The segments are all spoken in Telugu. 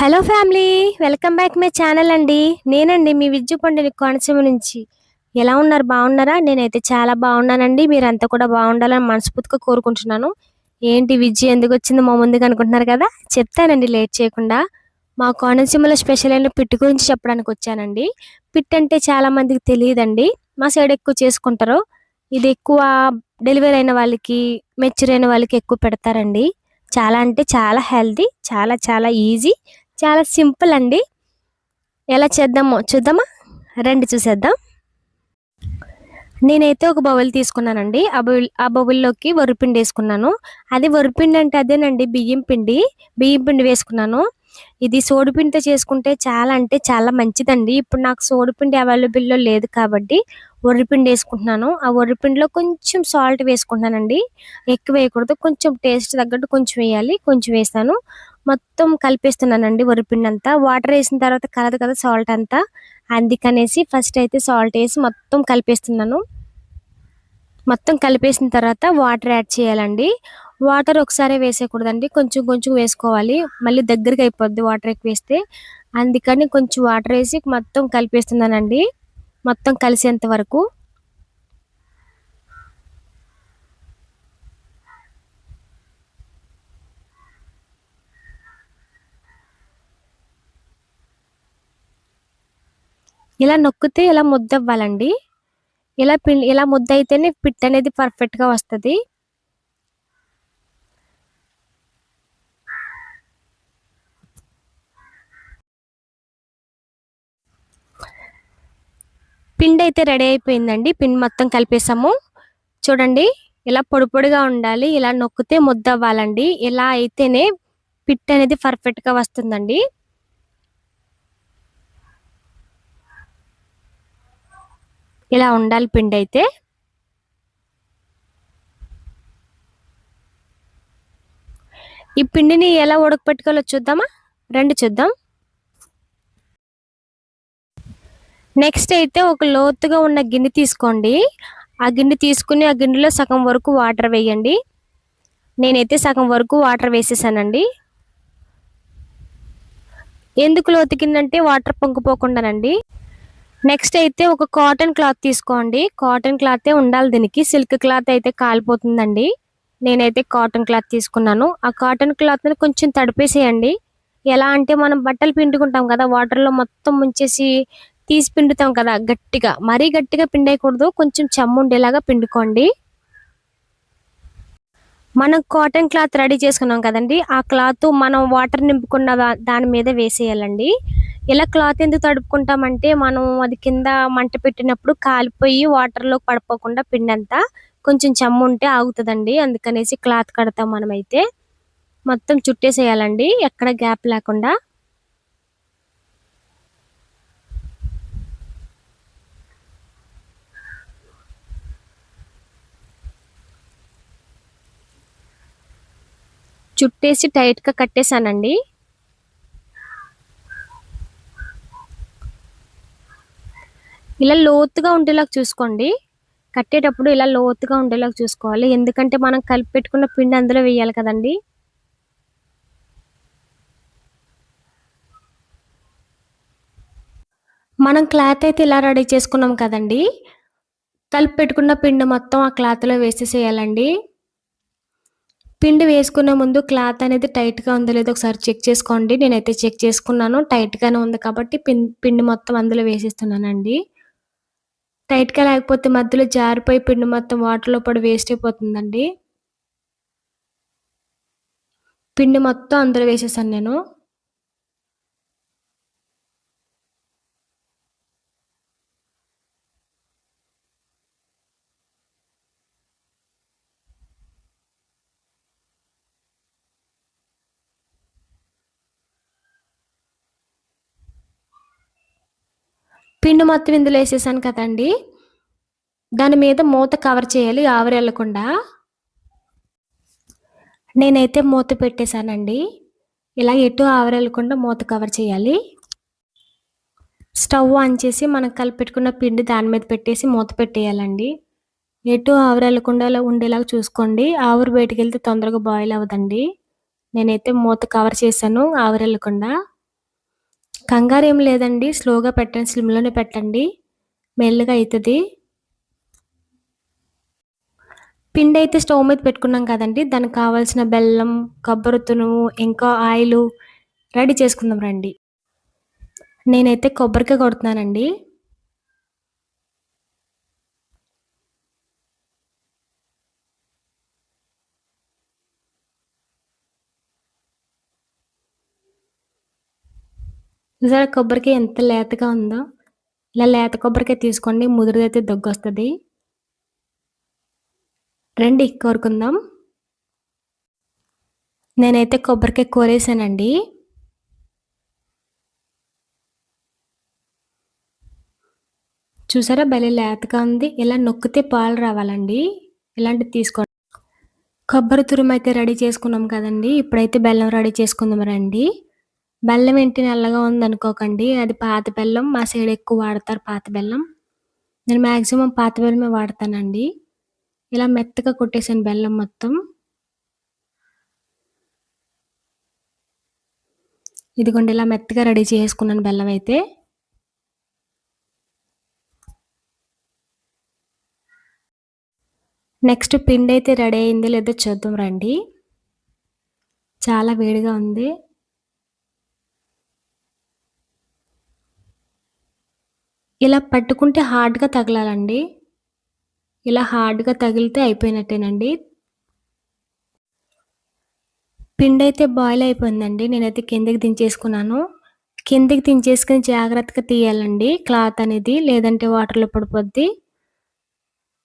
Hello family, welcome back my channel అండి. నేనండి మీ విజ్జు పండుని కోనసీమ నుంచి. ఎలా ఉన్నారు, బాగున్నారా? నేనైతే చాలా బాగున్నానండి. మీరంతా కూడా బాగుండాలని మనస్ఫూర్తిగా కోరుకుంటున్నాను. ఏంటి విజ్జు ఎందుకు వచ్చింది మా ముందుకు అనుకుంటున్నారు కదా, చెప్తానండి లేట్ చేయకుండా. మా కోనసీమలో స్పెషల్ అయిన పిట్టు గురించి చెప్పడానికి వచ్చానండి. పిట్ అంటే చాలా మందికి తెలియదండి. మా సైడ్ ఎక్కువ చేసుకుంటారు. ఇది ఎక్కువ డెలివరీ అయిన వాళ్ళకి, మెచ్యూర్ అయిన వాళ్ళకి ఎక్కువ పెడతారండి. చాలా అంటే చాలా హెల్తీ, చాలా చాలా ఈజీ, చాలా సింపుల్ అండి. ఎలా చేద్దామో చూద్దామా, రండి చూసేద్దాం. నేనైతే ఒక బౌల్ తీసుకున్నానండి. ఆ బౌల్లోకి వరిపిండి వేసుకున్నాను. అది వరిపిండి అంటే అదేనండి, బియ్యం పిండి వేసుకున్నాను. ఇది సోడిపిండితో చేసుకుంటే చాలా అంటే చాలా మంచిదండి. ఇప్పుడు నాకు సోడిపిండి అవైలబుల్లో లేదు కాబట్టి వరిపిండి వేసుకుంటున్నాను. ఆ వరిపిండిలో కొంచెం సాల్ట్ వేసుకుంటున్నానండి. ఎక్కువ వేయకూడదు, కొంచెం టేస్ట్ తగ్గట్టు కొంచెం వేయాలి. కొంచెం వేస్తాను, మొత్తం కలిపేస్తున్నానండి. వరిపిండి అంతా వాటర్ వేసిన తర్వాత కలదు కదా సాల్ట్ అంతా, అందుకనేసి ఫస్ట్ అయితే సాల్ట్ వేసి మొత్తం కలిపేస్తున్నాను. మొత్తం కలిపేసిన తర్వాత వాటర్ యాడ్ చేయాలండి. వాటర్ ఒకసారి వేసేయకూడదండి, కొంచెం కొంచెం వేసుకోవాలి. మళ్ళీ దగ్గరికి అయిపోద్ది వాటర్ ఎక్కువ వేస్తే. అందుకని కొంచెం వాటర్ వేసి మొత్తం కలిపేస్తున్నానండి, మొత్తం కలిసేంత వరకు. ఇలా నొక్కితే ఇలా ముద్ద అవ్వాలండి. ఇలా ముద్ద అయితేనే పిట్ అనేది పర్ఫెక్ట్గా వస్తుంది. పిండి అయితే రెడీ అయిపోయిందండి. పిండి మొత్తం కలిపేసాము. చూడండి, ఇలా పొడి పొడిగా ఉండాలి. ఇలా నొక్కితే ముద్ద అవ్వాలండి. ఇలా అయితేనే పిట్ అనేది పర్ఫెక్ట్గా వస్తుందండి. ఇలా ఉండాలి పిండి అయితే. ఈ పిండిని ఎలా ఉడకపెట్టుకోవాలో చూద్దామా, రండి చూద్దాం. నెక్స్ట్ అయితే ఒక లోతుగా ఉన్న గిన్నె తీసుకోండి. ఆ గిన్నె తీసుకుని ఆ గిన్నెలో సగం వరకు వాటర్ వేయండి. నేనైతే సగం వరకు వాటర్ వేసేసానండి. ఎందుకు లోతు గిన్నె అంటే వాటర్ పొంగిపోకుండానండి. నెక్స్ట్ అయితే ఒక కాటన్ క్లాత్ తీసుకోండి. కాటన్ క్లాతే ఉండాలి దీనికి, సిల్క్ క్లాత్ అయితే కాలిపోతుందండి. నేనైతే కాటన్ క్లాత్ తీసుకున్నాను. ఆ కాటన్ క్లాత్ని కొంచెం తడిపేసేయండి. ఎలా అంటే మనం బట్టలు పిండుకుంటాం కదా, వాటర్లో మొత్తం ముంచేసి తీసి పిండుతాం కదా, గట్టిగా, మరీ గట్టిగా పిండేయకూడదు, కొంచెం చెమ్ము ఉండేలాగా పిండుకోండి. మనం కాటన్ క్లాత్ రెడీ చేసుకున్నాం కదండి, ఆ క్లాత్ మనం వాటర్ నింపుకున్న దాని మీద వేసేయాలండి. ఇలా క్లాత్ ఎందుకు తడుపుకుంటామంటే మనం అది కింద మంట పెట్టినప్పుడు కాలిపోయి వాటర్లో పడిపోకుండా పిండి అంతా కొంచెం చెమ్ము ఉంటే ఆగుతుందండి. అందుకనేసి క్లాత్ కడతాం మనమైతే. మొత్తం చుట్టేసేయాలండి, ఎక్కడ గ్యాప్ లేకుండా. చుట్టేసి టైట్గా కట్టేశానండి. ఇలా లోతుగా ఉండేలాగా చూసుకోండి. కట్టేటప్పుడు ఇలా లోతుగా ఉండేలాగా చూసుకోవాలి, ఎందుకంటే మనం కలిపి పెట్టుకున్న పిండి అందులో వేయాలి కదండి. మనం క్లాత్ అయితే ఇలా రెడీ చేసుకున్నాం కదండి, కలిపి పెట్టుకున్న పిండి మొత్తం ఆ క్లాత్లో వేసేసేయాలండి. పిండి వేసుకునే ముందు క్లాత్ అనేది టైట్గా ఉందో లేదో ఒకసారి చెక్ చేసుకోండి. నేనైతే చెక్ చేసుకున్నాను, టైట్గానే ఉంది కాబట్టి పిండి మొత్తం అందులో వేసేస్తున్నానండి. టైట్గా లేకపోతే మధ్యలో జారిపోయి పిండి మొత్తం వాటర్లో పడి వేస్ట్ అయిపోతుందండి. పిండి మొత్తం అందులో వేసేసాను నేను. పిండి మొత్తం ఇందులో వేసేసాను కదండి, దాని మీద మూత కవర్ చేయాలి ఆవిరి వెళ్ళకుండా. నేనైతే మూత పెట్టేశానండి. ఇలా ఎటు ఆవిరి వెళ్ళకుండా మూత కవర్ చేయాలి. స్టవ్ ఆన్ చేసి మనం కలిపెట్టుకున్న పిండి దాని మీద పెట్టేసి మూత పెట్టేయాలండి. ఎటు ఆవిరి వెళ్ళకుండా ఉండేలాగా చూసుకోండి. ఆవిరి బయటికి వెళ్తే తొందరగా బాయిల్ అవ్వదండి. నేనైతే మూత కవర్ చేశాను ఆవిరి వెళ్ళకుండా. కంగారేం లేదండి. స్లోగా పెట్టండి. సిమ్‌లోనే పెట్టండి. మెల్లగా అయితది. పిండైతే స్టవ్ మీద పెట్టుకున్నాం కదండీ! దానికి కావాల్సిన బెల్లం, కొబ్బరి తురుము, ఇంకా ఆయిలు రెడీ చేసుకుందాం రండి. నేనైతే కొబ్బరికాయ కొడుతున్నానండి. చూసారా కొబ్బరికాయ ఎంత లేతగా ఉందో? ఇలా లేత కొబ్బరికాయ తీసుకోండి. ముదురుదైతే దగ్గొస్తది. రండి కోరుకుందాం. నేనైతే కొబ్బరికాయ కోరేసానండి. చూసారా భలే లేతగా ఉంది. ఇలా నొక్కితే పాలు రావాలండి. ఇలాంటిది తీసుకోండి. కొబ్బరి తురుమైతే రెడీ చేసుకున్నాం కదండీ! ఇప్పుడైతే బెల్లం రెడీ చేసుకుందాం రండి. బెల్లం ఏంటి నల్లగా ఉందనుకోకండి. అది పాత బెల్లం. మా సైడ్ ఎక్కువ వాడతారు పాత బెల్లం. నేను మాక్సిమం పాత బెల్లమే వాడతానండి. ఇలా మెత్తగా కొట్టేసాను బెల్లం మొత్తం. ఇదిగోండి ఇలా మెత్తగా రెడీ చేసుకున్నాను బెల్లం అయితే. నెక్స్ట్ పిండైతే రెడీ అయిందో లేదో చూద్దాం రండి. చాలా వేడిగా ఉంది. ఇలా పట్టుకుంటే హార్డ్‌గా తగలాలండి. ఇలా హార్డ్‌గా తగిలితే అయిపోయినట్టేనండి. పిండైతే బాయిల్ అయిపోయిందండి. నేనైతే కిందకి దించేసుకున్నాను. కిందకి దించేసుకొని జాగ్రత్తగా తీయాలండి క్లాత్ అనేది. లేదంటే వాటర్‌లో పడిపోద్ది.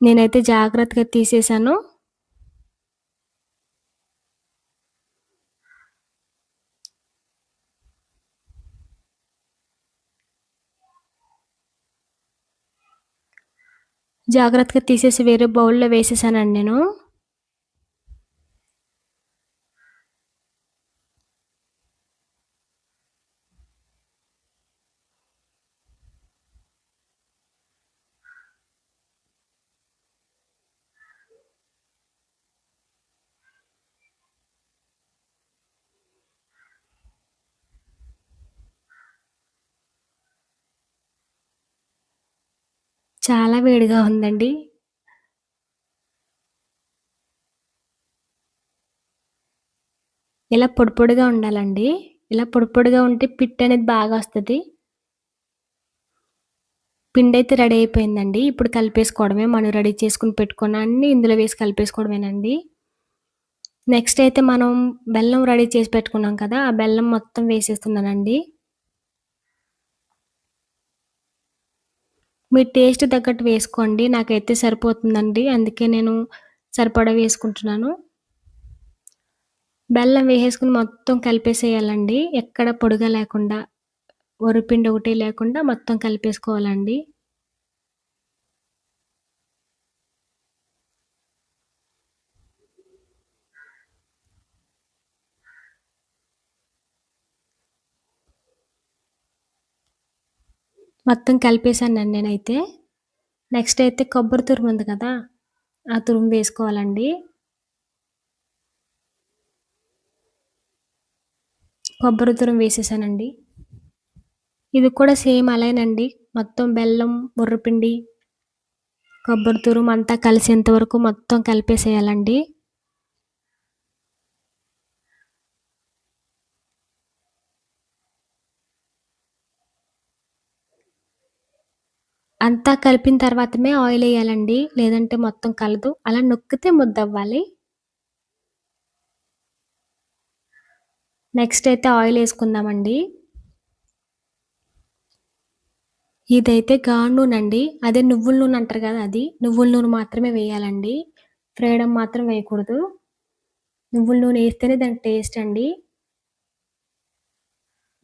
నేనైతే జాగ్రత్తగా తీసేసాను. జాగ్రత్తగా తీసేసి వేరే బౌల్‌లో వేసేసానండి నేను. చాలా వేడిగా ఉందండి. ఇలా పొడి పొడిగా ఉండాలండి. ఇలా పొడి పొడిగా ఉంటే పిట్టనేది బాగా వస్తది. పిండైతే రెడీ అయిపోయిందండి. ఇప్పుడు కలిపేసుకోవడమే. మనం రెడీ చేసుకొని పెట్టుకున్న అన్నీ ఇందులో వేసి కలిపేసుకోవడమేనండి. నెక్స్ట్ అయితే మనం బెల్లం రెడీ చేసి పెట్టుకున్నాం కదా! ఆ బెల్లం మొత్తం వేసేస్తున్నానండి. మీ టేస్ట్ తగ్గట్టు వేసుకోండి. నాకైతే సరిపోతుందండి. అందుకే నేను సరిపడా వేసుకుంటున్నాను. బెల్లం వేసేసుకొని మొత్తం కలిపేసేయాలండి. ఎక్కడ పొడిగా లేకుండా, వరిపిండి ఒకటి లేకుండా మొత్తం కలిపేసుకోవాలండి. మొత్తం కలిపేసానండి నేనైతే. నెక్స్ట్ అయితే కొబ్బరి తురుము ఉంది కదా! ఆ తురుము వేసుకోవాలండి. కొబ్బరి తురుము వేసేసానండి. ఇది కూడా సేమ్ అలానేనండి. మొత్తం బెల్లం, బుర్రపిండి, కొబ్బరి తురుము అంతా కలిసేంత వరకు మొత్తం కలిపేసేయాలండి. అంతా కలిపిన తర్వాతమే ఆయిలెయ్యాలండి. లేదంటే మొత్తం కలదు. అలా నొక్కితే ముద్దవ్వాలి. నెక్స్ట్ అయితే ఆయిలేసుకుందామండి. ఇదైతే గాను నూనండి. అదే నువ్వుల నూనె అంటారు కదా! అది. నువ్వుల నూనె మాత్రమే వేయాలండి. ఫ్రీడమ్ మాత్రం వేయకూడదు. నువ్వుల నూనె ఏస్తేనే దానికి టేస్ట్ అండి.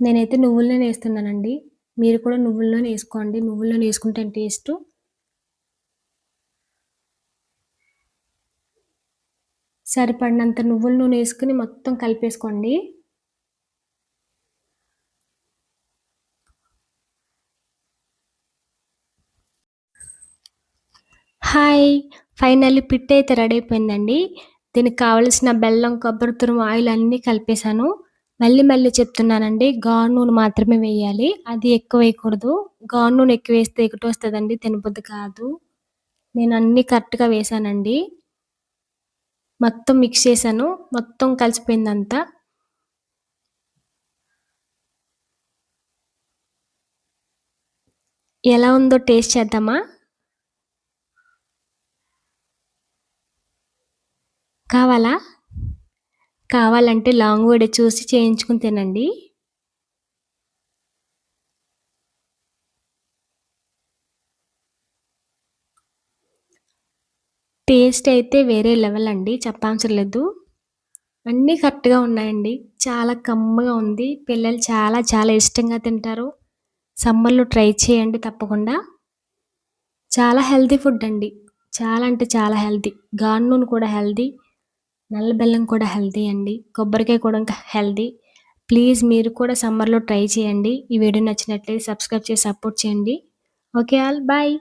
నేనైతే నువ్వుల నూనె ఏస్తున్నానండి. మీరు కూడా నువ్వుల నూనె ఏసుకోండి. నువ్వుల నూనె ఏసుకుంటేనే టేస్టు. సరిపడినంత నువ్వుల నూనె ఏసుకొని మొత్తం కలిపేసుకోండి. హాయ్! ఫైనల్లీ పిట్టయితే రెడీ అయిపోయిందండి. దీనికి కావాల్సిన బెల్లం, కొబ్బరి తురుము, ఆయిల్ అన్నీ కలిపేసాను. మళ్ళీ మళ్ళీ చెప్తున్నానండి. గాను నూనె మాత్రమే వేయాలి. అది ఎక్కువ వేయకూడదు. గాను నూనె ఎక్కువేస్తే ఎగటొస్తదండి. తినబుద్ధి కాదు. నేను అన్నీ కరెక్ట్‌గా వేశానండి. మొత్తం మిక్స్ చేశాను. మొత్తం కలిసిపోయిందంతా. ఎలా ఉందో టేస్ట్ చేద్దామా? కావాలా? కావాలంటే లాంగ్ వీడియో చూసి చేయించుకొని తినండి. టేస్ట్ అయితే వేరే లెవెల్ అండి. చెప్పవసరం లేదు. అన్నీ కరెక్ట్‌గా ఉన్నాయండి. చాలా కమ్మగా ఉంది. పిల్లలు చాలా చాలా ఇష్టంగా తింటారు. సమ్మర్‌లో ట్రై చేయండి తప్పకుండా. చాలా హెల్తీ ఫుడ్ అండి. చాలా అంటే చాలా హెల్తీ. గాను నూనె కూడా హెల్తీ. నల్ల బెల్లం కూడా హెల్తీ అండి. కొబ్బరికాయ కూడా ఇంకా హెల్తీ. ప్లీజ్ మీరు కూడా సమ్మర్‌లో ట్రై చేయండి. ఈ వీడియో నచ్చినట్లయితే సబ్స్క్రైబ్ చేసి సపోర్ట్ చేయండి. Okay all bye.